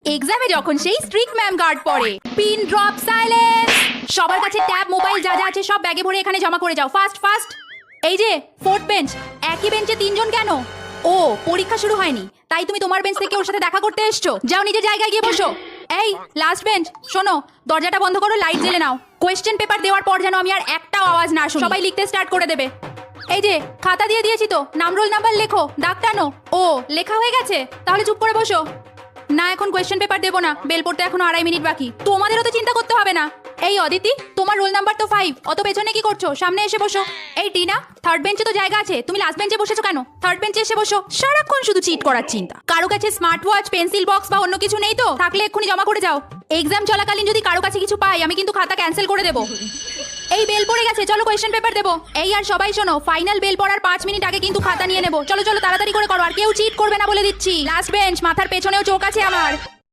এক্সামে যখন সেই স্ট্রিক্ট ম্যাম গার্ড পড়ে। Pin drop silence. সবার কাছে ট্যাব মোবাইল যা যা আছে সব ব্যাগে ভরে এখানে জমা করে যাও, ফাস্ট ফাস্ট। এই যে ফোর্থ বেঞ্চ, একই বেঞ্চে তিনজন কেন? ও পরীক্ষা শুরু হয়নি, তাই তুমি তোমার বেঞ্চ থেকে ওর সাথে দেখা করতে এসছো। যাও নিজের জায়গায় গিয়ে বসো। এই লাস্ট বেঞ্চ, শোনো, দরজাটা বন্ধ করো, লাইট জ্বেলে নাও। কোয়েশ্চেন পেপার দেওয়ার পর যেন আমি আর একটাও আওয়াজ না শুনি। সবাই লিখতে স্টার্ট করে দেবে। এই যে খাতা দিয়ে দিয়েছি তো, নাম রোল নাম্বার লেখো, দাগ টানো। ও লেখা হয়ে গেছে, তাহলে চুপ করে বসো। না এখন কোয়েশ্চেন পেপার দেবো না, বেল পড়তে এখনো 2.5 মিনিট বাকি। তোমাদেরও তো চিন্তা করতে হবে না। এই অদিতি, তোমার রোল নাম্বার তো 5, অত পেছনে কি করছো? সামনে এসে বসো। এই টিনা, থার্ড বেঞ্চে তো জায়গা আছে, তুমি লাস্ট বেঞ্চে বসেছো কেন? থার্ড বেঞ্চে এসে বসো। সারাক্ষণ শুধু চিট করার চিন্তা। কারো কাছে স্মার্ট ওয়াচ, পেন্সিল বক্স বা অন্য কিছু নেই তো? থাকলে এক্ষুনি জমা করে যাও। এক্সাম চলাকালীন যদি কারো কাছে কিছু পাই আমি কিন্তু খাতা ক্যান্সেল করে দেবো। এই বেল পড়ে গেছে, চলো কোয়েশ্চেন পেপার দেবো। এই আর সবাই শোনো, ফাইনাল বেল পড়ার 5 মিনিট আগে কিন্তু খাতা নিয়ে নেবো। চলো চলো তাড়াতাড়ি করে করো, আর কেউ চিট করবে না বলে দিচ্ছি। লাস্ট বেঞ্চ, মাথার পেছনেও চোখ আছে আমার।